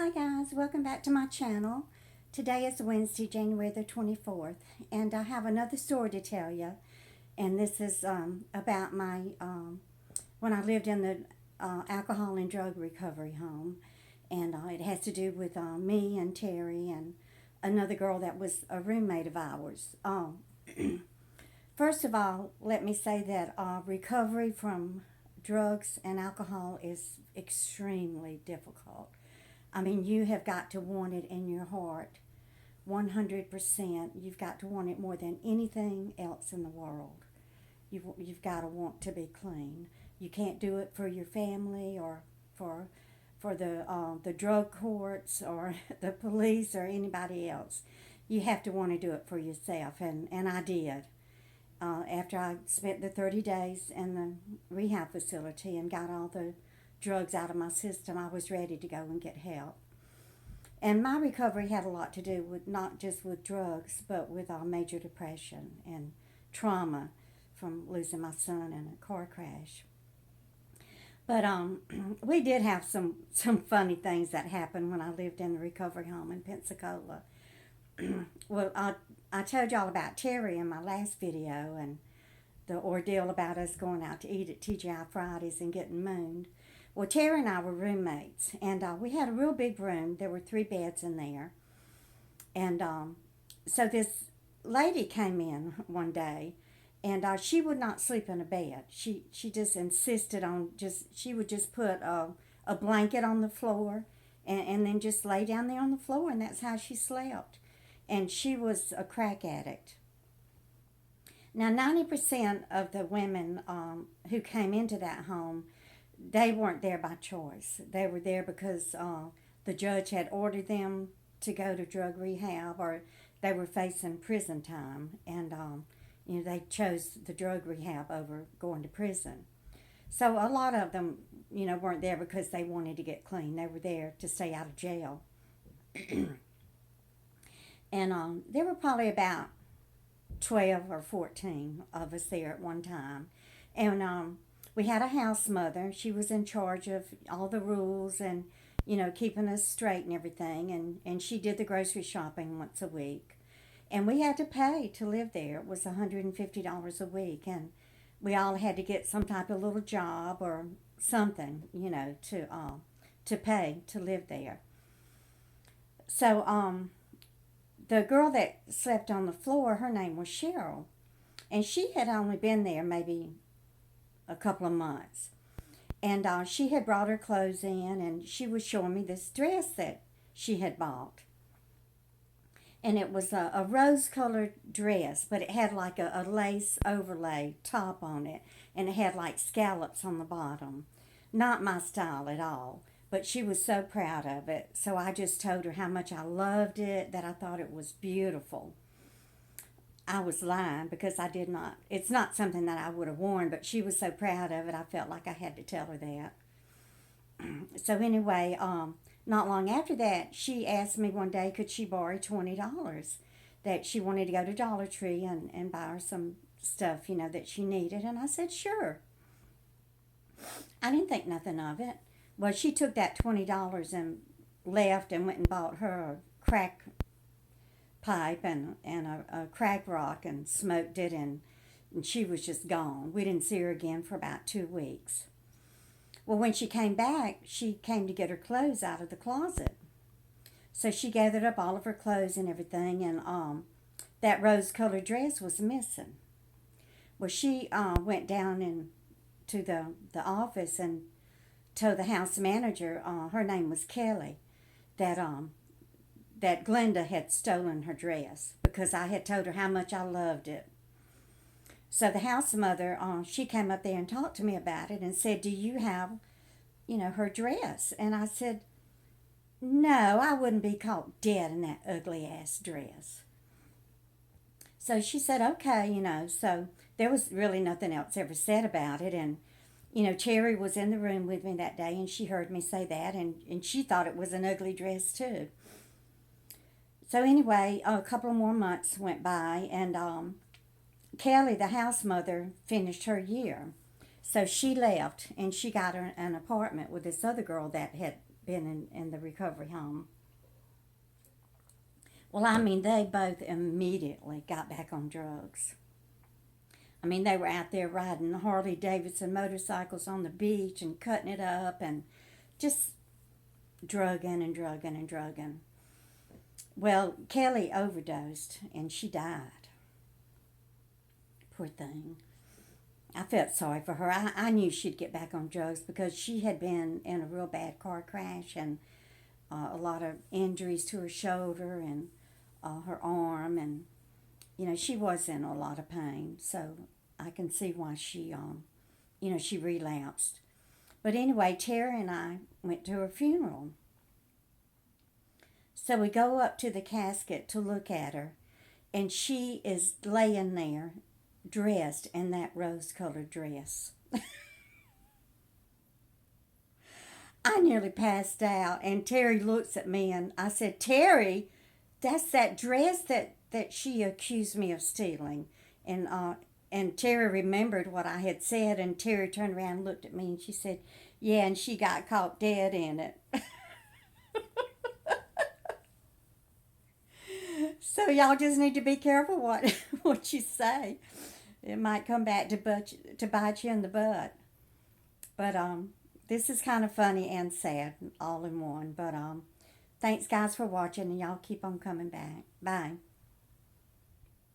Hi guys, welcome back to my channel. Today is Wednesday, January the 24th, and I have another story to tell you. And this is about when I lived in the alcohol and drug recovery home. And it has to do with me and Terry and another girl that was a roommate of ours. First of all, let me say that recovery from drugs and alcohol is extremely difficult. I mean, you have got to want it in your heart 100%. You've got to want it more than anything else in the world. You've got to want to be clean. You can't do it for your family or for the drug courts or the police or anybody else. You have to want to do it for yourself, and I did. After I spent the 30 days in the rehab facility and got all the drugs out of my system, I was ready to go and get help. And my recovery had a lot to do with not just with drugs, but with major depression and trauma from losing my son in a car crash. But we did have some funny things that happened when I lived in the recovery home in Pensacola. Well, I told y'all about Terry in my last video and the ordeal about us going out to eat at TGI Fridays and getting mooned. Well, Terry and I were roommates, and we had a real big room. There were 3 beds in there. And so this lady came in one day, and she would not sleep in a bed. She just insisted on she would just put a blanket on the floor and then just lay down there on the floor, and that's how she slept. And she was a crack addict. Now, 90% of the women who came into that home, they weren't there by choice. They were there because the judge had ordered them to go to drug rehab, or they were facing prison time, and they chose the drug rehab over going to prison. So a lot of them, weren't there because they wanted to get clean. They were there to stay out of jail. And there were probably about 12 or 14 of us there at one time. And we had a house mother. She was in charge of all the rules and, keeping us straight and everything. And she did the grocery shopping once a week. And we had to pay to live there. It was $150 a week. And we all had to get some type of little job or something, to pay to live there. So the girl that slept on the floor, her name was Cheryl. And she had only been there maybe a couple of months. And she had brought her clothes in, and she was showing me this dress that she had bought. And it was a rose-colored dress, but it had like a lace overlay top on it, and it had like scallops on the bottom. Not my style at all, but she was so proud of it. So I just told her how much I loved it, that I thought it was beautiful. I was lying because I did not. It's not something that I would have worn, but she was so proud of it, I felt like I had to tell her that. So anyway, not long after that, she asked me one day, could she borrow $20? That she wanted to go to Dollar Tree and buy her some stuff, that she needed. And I said, sure. I didn't think nothing of it. Well, she took that $20 and left and went and bought her a crack pipe and a crack rock and smoked it, and she was just gone. We didn't see her again for about 2 weeks. Well, when she came back, she came to get her clothes out of the closet. So she gathered up all of her clothes and everything, and that rose-colored dress was missing. Well, she went down to the office and told the house manager, her name was Kelly, that that Glenda had stolen her dress because I had told her how much I loved it. So the house mother, she came up there and talked to me about it and said, do you have, her dress? And I said, no, I wouldn't be caught dead in that ugly ass dress. So she said, okay, so there was really nothing else ever said about it. And, Cherry was in the room with me that day, and she heard me say that, and she thought it was an ugly dress too. So anyway, a couple of more months went by, and Kelly, the house mother, finished her year. So she left, and she got an apartment with this other girl that had been in the recovery home. Well, I mean, they both immediately got back on drugs. I mean, they were out there riding Harley Davidson motorcycles on the beach and cutting it up and just drugging and drugging and drugging. Well, Kelly overdosed and she died. Poor thing. I felt sorry for her. I knew she'd get back on drugs because she had been in a real bad car crash and a lot of injuries to her shoulder and her arm, and she was in a lot of pain. So I can see why she relapsed. But anyway, Terry and I went to her funeral. So we go up to the casket to look at her, and she is laying there dressed in that rose colored dress. I nearly passed out, and Terry looks at me, and I said, Terry, that's that dress that she accused me of stealing. And Terry remembered what I had said, and Terry turned around and looked at me, and she said, yeah, and she got caught dead in it. So y'all just need to be careful what you say. It might come back to bite you in the butt. But this is kind of funny and sad all in one. But thanks guys for watching, and y'all keep on coming back. Bye.